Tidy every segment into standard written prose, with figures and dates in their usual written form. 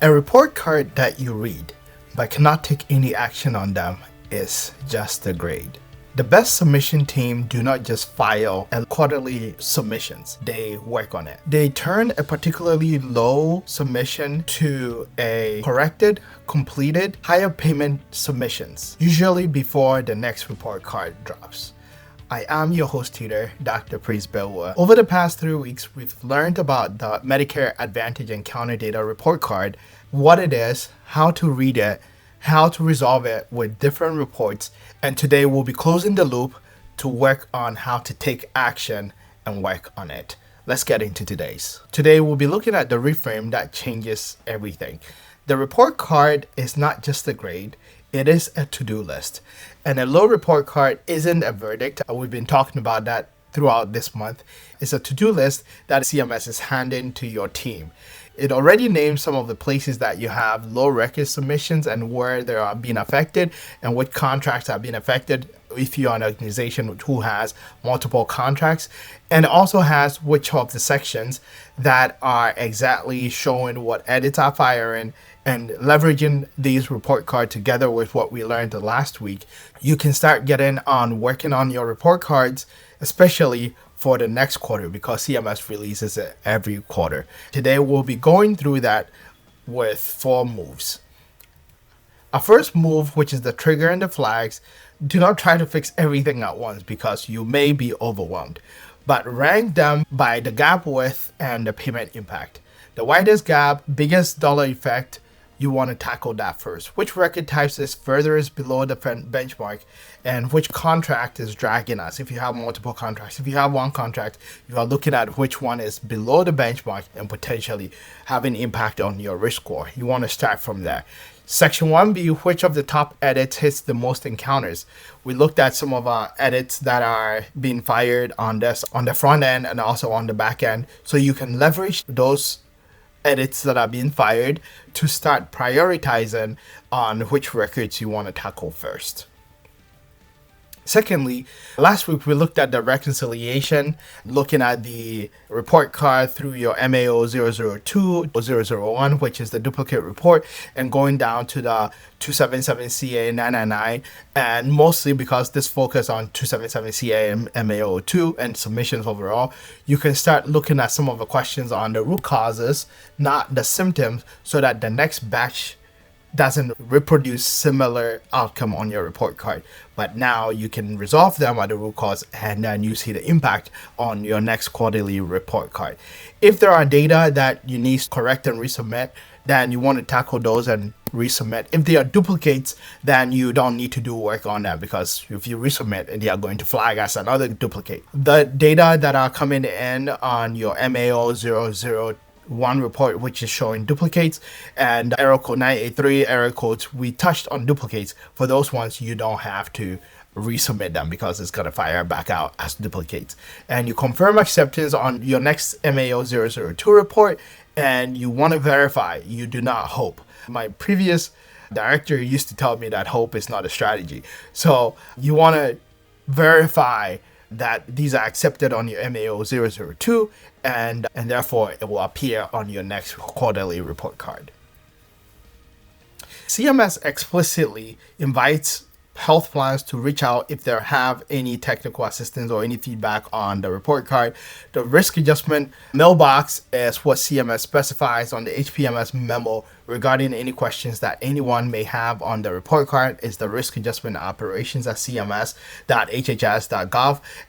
A report card that you read but cannot take any action on them is just a grade. The best submission team do not just file a quarterly submissions, they work on it. They turn a particularly low submission to a corrected, completed, higher payment submissions, usually before the next report card drops. I am your host tutor, Dr. Baawuah. Over the past 3 weeks, we've learned about the Medicare Advantage Encounter Data Report Card, what it is, how to read it, how to resolve it with different reports, and today we'll be closing the loop to work on how to take action and work on it. Let's get into today's. Today we'll be looking at the reframe that changes everything. The report card is not just a grade, it is a to-do list. And a low report card isn't a verdict. We've been talking about that throughout this month. It's a to-do list that CMS is handing to your team. It already names some of the places that you have low record submissions and where they are being affected and what contracts are being affected if you're an organization who has multiple contracts, and also has which of the sections that are exactly showing what edits are firing. And leveraging these report cards together with what we learned last week, you can start getting on working on your report cards, especially for the next quarter, because CMS releases it every quarter. Today we'll be going through that with 4 moves. Our first move, which is the trigger and the flags, do not try to fix everything at once because you may be overwhelmed, but rank them by the gap width and the payment impact. The widest gap, biggest dollar effect, you want to tackle that first. Which record types is furthest below the benchmark, and which contract is dragging us? If you have multiple contracts, if you have one contract, you are looking at which one is below the benchmark and potentially having impact on your risk score. You want to start from there. Section 1B, which of the top edits hits the most encounters? We looked at some of our edits that are being fired on the front end and also on the back end, so you can leverage those edits that are being fired to start prioritizing on which records you want to tackle first. Secondly, last week we looked at the reconciliation, looking at the report card through your MAO 002 or 001, which is the duplicate report, and going down to the 277CA 999, and mostly because this focus on 277CA and MAO2 and submissions overall, you can start looking at some of the questions on the root causes, not the symptoms, so that the next batch doesn't reproduce similar outcome on your report card. But now you can resolve them at the root cause, and then you see the impact on your next quarterly report card. If there are data that you need to correct and resubmit, then you want to tackle those and resubmit. If they are duplicates, then you don't need to do work on that, because if you resubmit, they are going to flag as another duplicate. The data that are coming in on your MAO 001 report, which is showing duplicates, and error code 983 error codes, we touched on duplicates. For those ones, you don't have to resubmit them because it's going to fire back out as duplicates. And you confirm acceptance on your next MAO 002 report, and you want to verify. You do not hope. My previous director used to tell me that hope is not a strategy. So you want to verify that these are accepted on your MAO 002, and therefore it will appear on your next quarterly report card. CMS explicitly invites health plans to reach out if they have any technical assistance or any feedback on the report card. The risk adjustment mailbox is what CMS specifies on the HPMS memo regarding any questions that anyone may have on the report card. Is the risk adjustment operations at cms.hhs.gov,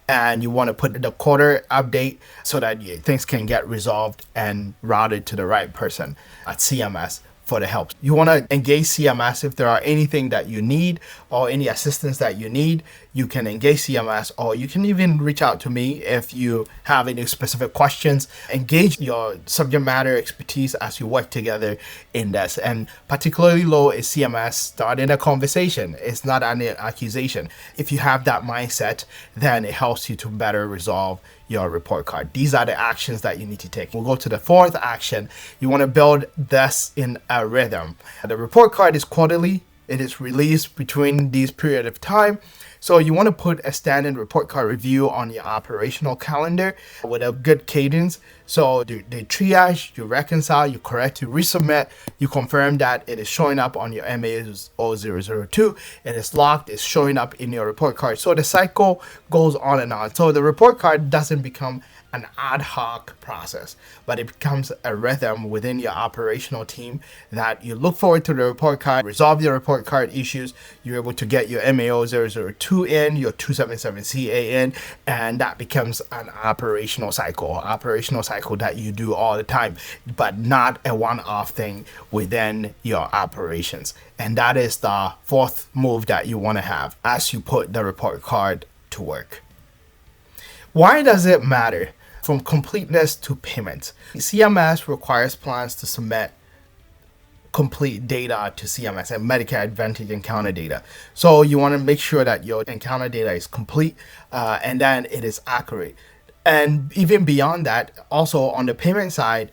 and you want to put the quarter update so that things can get resolved and routed to the right person at CMS for the help. You want to engage CMS if there are anything that you need or any assistance that you need. You can engage CMS, or you can even reach out to me if you have any specific questions. Engage your subject matter expertise as you work together in this. And particularly low is CMS starting a conversation. It's not an accusation. If you have that mindset, then it helps you to better resolve your report card. These are the actions that you need to take. We'll go to the 4th action. You want to build this in a rhythm. The report card is quarterly. It is released between these period of time. So you want to put a standard report card review on your operational calendar with a good cadence. So they triage, you reconcile, you correct, you resubmit, you confirm that it is showing up on your MAs 0002, it is locked, it's showing up in your report card. So the cycle goes on and on. So the report card doesn't become an ad hoc process, but it becomes a rhythm within your operational team that you look forward to the report card, resolve your report card issues, you're able to get your MAO 002 in, your 277CA in, and that becomes an operational cycle that you do all the time, but not a one-off thing within your operations. And that is the fourth move that you want to have as you put the report card to work. Why does it matter? From completeness to payment. CMS requires plans to submit complete data to CMS and Medicare Advantage encounter data. So you want to make sure that your encounter data is complete and then it is accurate. And even beyond that, also on the payment side,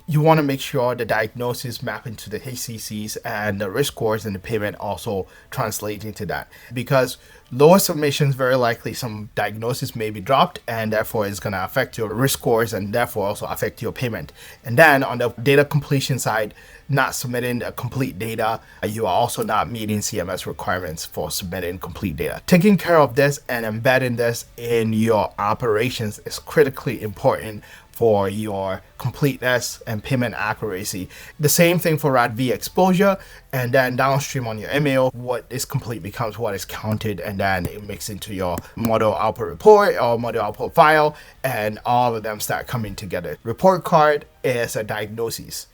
you want to make sure the diagnoses map into the HCCs and the risk scores in the payment also translate into that. Because lower submissions, very likely some diagnosis may be dropped, and therefore it's going to affect your risk scores and therefore also affect your payment. And then on the data completion side, not submitting the complete data, you are also not meeting CMS requirements for submitting complete data. Taking care of this and embedding this in your operations is critically important for your completeness and payment accuracy. The same thing for RADV exposure, and then downstream on your MAO, what is complete becomes what is counted, and then it makes into your model output report or model output file, and all of them start coming together. Report card is a diagnosis.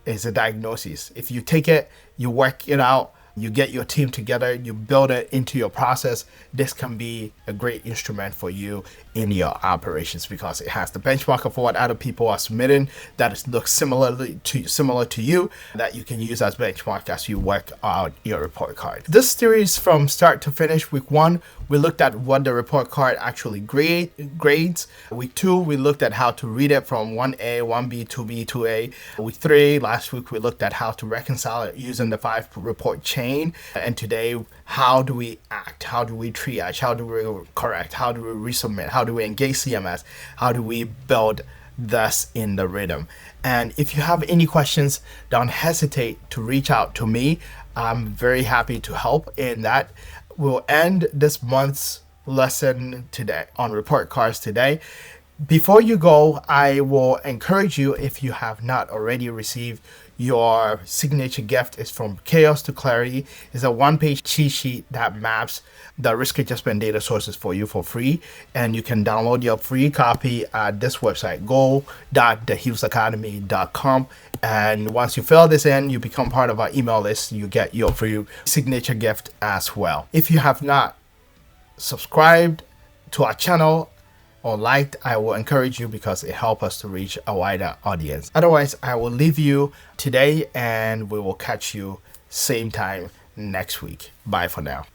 If you take it, you work it out, you get your team together, you build it into your process, this can be a great instrument for you in your operations because it has the benchmark of what other people are submitting that looks similar to you that you can use as benchmark as you work out your report card. This series from start to finish, week 1, we looked at what the report card actually grades. Week 2, we looked at how to read it from 1A, 1B, 2B, 2A. Week 3, last week, we looked at how to reconcile it using the 5 report chain. And today, how do we act? How do we triage? How do we correct? How do we resubmit? How do we engage CMS? How do we build this in the rhythm? And if you have any questions, don't hesitate to reach out to me. I'm very happy to help in that. We'll end this month's lesson today on report cards today. Before you go, I will encourage you, if you have not already received your signature gift, is from Chaos to Clarity. It's a 1-page cheat sheet that maps the risk adjustment data sources for you for free, and you can download your free copy at this website, go.thehughesacademy.com. And once you fill this in, you become part of our email list. You get your free signature gift as well. If you have not subscribed to our channel or liked, I will encourage you because it helps us to reach a wider audience. Otherwise, I will leave you today and we will catch you same time next week. Bye for now.